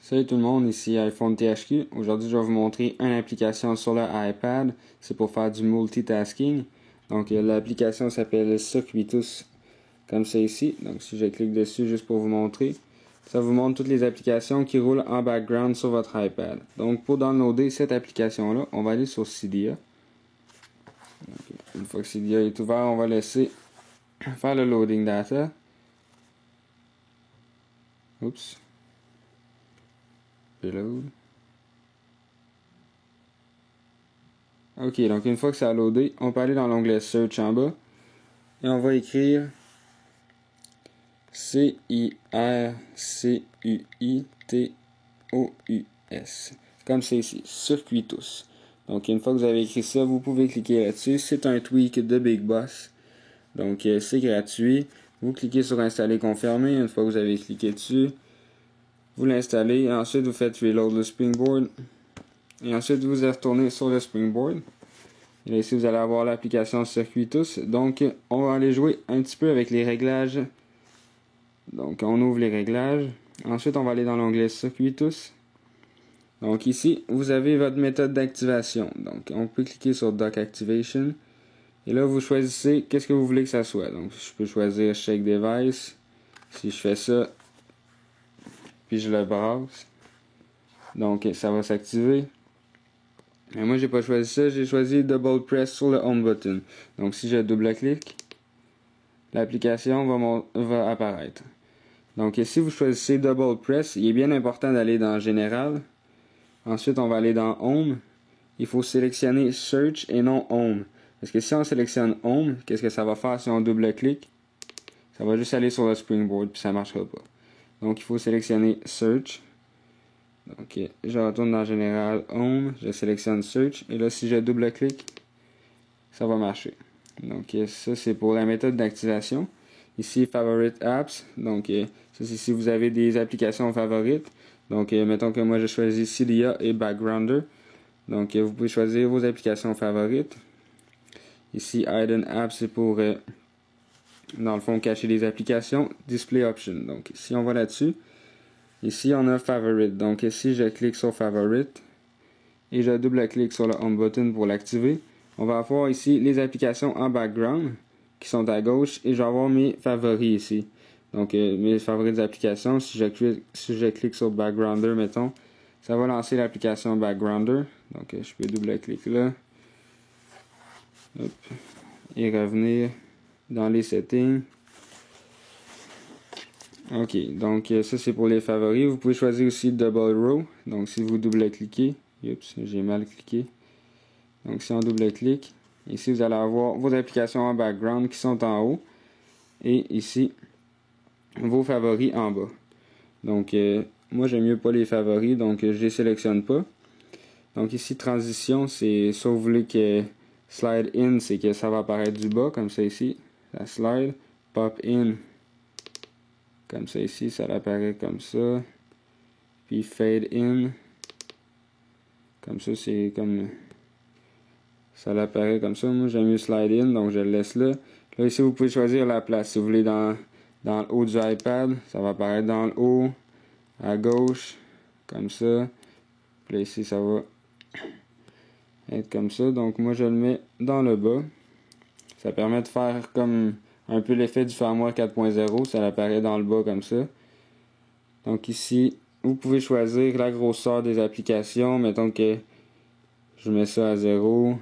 Salut tout le monde, ici iPhone THQ. Aujourd'hui, je vais vous montrer une application sur le iPad. C'est pour faire du multitasking. Donc, l'application s'appelle Circuitus, comme ça ici. Donc, si je clique dessus juste pour vous montrer, ça vous montre toutes les applications qui roulent en background sur votre iPad. Donc, pour downloader cette application-là, on va aller sur Cydia. Donc, une fois que Cydia est ouvert, on va laisser faire le loading data. Oups. Reload. Ok, donc une fois que ça a loadé, on peut aller dans l'onglet Search en bas et on va écrire Circuitus. Comme c'est ici, Circuitus. Donc une fois que vous avez écrit ça, vous pouvez cliquer là-dessus. C'est un tweak de Big Boss. Donc c'est gratuit. Vous cliquez sur Installer confirmer. Une fois que vous avez cliqué dessus, vous l'installez. Et ensuite, vous faites Reload le Springboard. Et ensuite, vous retournez sur le Springboard. Et là, ici, vous allez avoir l'application Circuitus. Donc, on va aller jouer un petit peu avec les réglages. Donc, on ouvre les réglages. Ensuite, on va aller dans l'onglet Circuitus. Donc, ici, vous avez votre méthode d'activation. Donc, on peut cliquer sur Dock Activation. Et là, vous choisissez qu'est-ce que vous voulez que ça soit. Donc, je peux choisir Shake Device. Si je fais ça, puis je le brasse. Donc, ça va s'activer. Et moi, j'ai pas choisi ça, j'ai choisi Double Press sur le Home button. Donc, si je double-clique, l'application va apparaître. Donc, si vous choisissez Double Press, il est bien important d'aller dans Général. Ensuite, on va aller dans Home. Il faut sélectionner Search et non Home. Parce que si on sélectionne Home, qu'est-ce que ça va faire si on double-clique? Ça va juste aller sur le Springboard, puis ça marchera pas. Donc, il faut sélectionner Search. Donc, je retourne dans Général Home, je sélectionne Search, et là, si je double-clique, ça va marcher. Donc, ça, c'est pour la méthode d'activation. Ici, Favorite Apps. Donc, ça, c'est si vous avez des applications favorites. Donc, mettons que moi, je choisis Cydia et Backgrounder. Donc, vous pouvez choisir vos applications favorites. Ici, Hidden Apps, c'est pour, dans le fond, cacher les applications. Display Option. Donc, si on va là-dessus, ici, on a Favorite. Donc, si je clique sur Favorite et je double-clique sur le Home button pour l'activer, on va avoir ici les applications en background qui sont à gauche et je vais avoir mes favoris ici. Donc, mes favoris d'applications, si je clique sur Backgrounder, mettons, ça va lancer l'application Backgrounder. Donc, je peux double-cliquer là. Hop. Et revenir dans les settings. Ok, donc ça c'est pour les favoris. Vous pouvez choisir aussi Double Row. Donc si vous double-cliquez, oups, j'ai mal cliqué. Donc si on double-clique, ici vous allez avoir vos applications en background qui sont en haut. Et ici, vos favoris en bas. Donc moi j'aime mieux pas les favoris, donc je les sélectionne pas. Donc ici, transition, c'est soit vous voulez que slide in, c'est que ça va apparaître du bas, comme ça ici. La slide, pop in. Comme ça ici, ça apparaît comme ça. Puis fade in. Comme ça, c'est comme... ça apparaît comme ça. Moi, j'aime mieux slide in, donc je le laisse là. Là, ici, vous pouvez choisir la place. Si vous voulez dans le haut du iPad, ça va apparaître dans le haut, à gauche, comme ça. Puis là, ici, ça va être comme ça. Donc, moi, je le mets dans le bas. Ça permet de faire comme un peu l'effet du firmware 4.0. Ça apparaît dans le bas comme ça. Donc ici, vous pouvez choisir la grosseur des applications. Mettons que je mets ça à 0.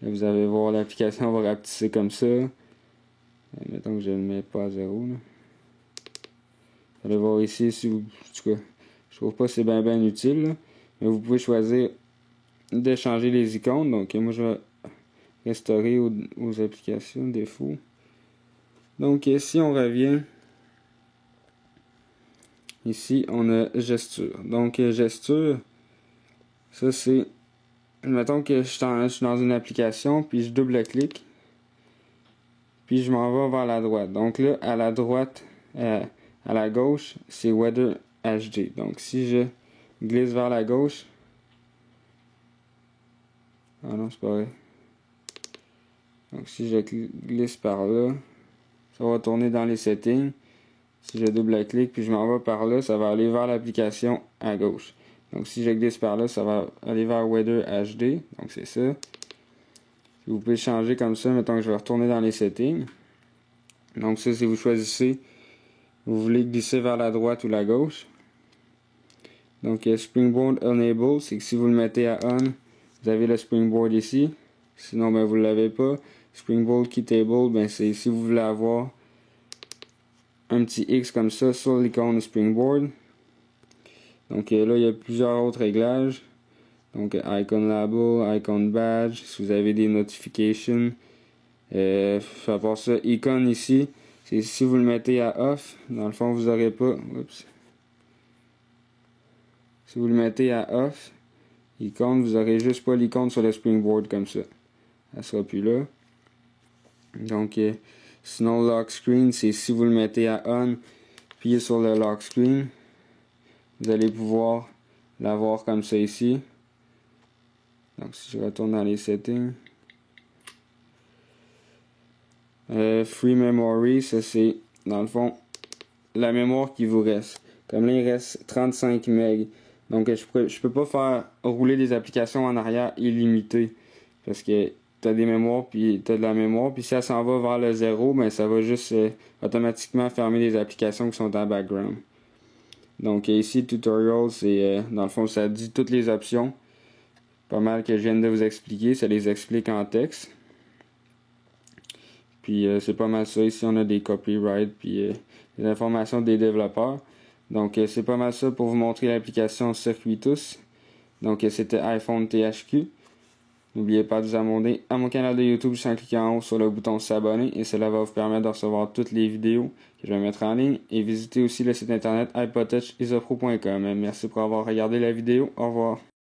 Là, vous allez voir, l'application va rapetisser comme ça. Mettons que je ne le mets pas à 0. Là. Vous allez voir ici, si vous, en tout cas, je trouve pas que c'est bien utile. Là. Mais vous pouvez choisir de changer les icônes. Donc moi, je vais restaurer aux applications défaut. Donc si on revient, ici on a gesture. Donc gesture, ça c'est, mettons que je suis dans une application, puis je double-clique, puis je m'en vais vers la droite. Donc là, à la droite, à la gauche, c'est Weather HD. Donc si je glisse vers la gauche, ah non, c'est pas vrai. Donc si je glisse par là, ça va tourner dans les settings. Si je double-clique puis je m'en vais par là, ça va aller vers l'application à gauche. Donc si je glisse par là, ça va aller vers Weather HD. Donc c'est ça. Vous pouvez changer comme ça. Mettons que je vais retourner dans les settings. Donc ça, si vous choisissez, vous voulez glisser vers la droite ou la gauche. Donc Springboard Enable, c'est que si vous le mettez à On, vous avez le Springboard ici. Sinon, ben, vous ne l'avez pas. Springboard Key Table, ben, c'est si vous voulez avoir un petit X comme ça sur l'icône Springboard. Donc là, il y a plusieurs autres réglages. Donc Icon Label, Icon Badge, si vous avez des notifications. À part ça, Icon ici, c'est si vous le mettez à Off, dans le fond, vous n'aurez pas. Oups. Si vous le mettez à Off, icône, vous n'aurez juste pas l'icône sur le Springboard comme ça. Elle sera plus là. Donc, sinon, Lock Screen, c'est si vous le mettez à On, appuyez sur le Lock Screen. Vous allez pouvoir l'avoir comme ça ici. Donc, si je retourne dans les settings. Free Memory, ça c'est, dans le fond, la mémoire qui vous reste. Comme là, il reste 35 MB. Donc, je peux pas faire rouler des applications en arrière illimitées. Parce que tu as des mémoires, puis tu as de la mémoire. Puis si ça s'en va vers le 0, ben ça va juste automatiquement fermer les applications qui sont en background. Donc, ici, Tutorial, c'est, dans le fond, ça dit toutes les options. Pas mal que je viens de vous expliquer. Ça les explique en texte. Puis c'est pas mal ça. Ici, on a des copyrights, puis les informations des développeurs. Donc, c'est pas mal ça pour vous montrer l'application Circuitus. Donc, c'était iPhone THQ. N'oubliez pas de vous abonner à mon canal de YouTube juste en cliquant en haut sur le bouton s'abonner et cela va vous permettre de recevoir toutes les vidéos que je vais mettre en ligne. Et visitez aussi le site internet iPodTouchisopro.com. Merci pour avoir regardé la vidéo. Au revoir.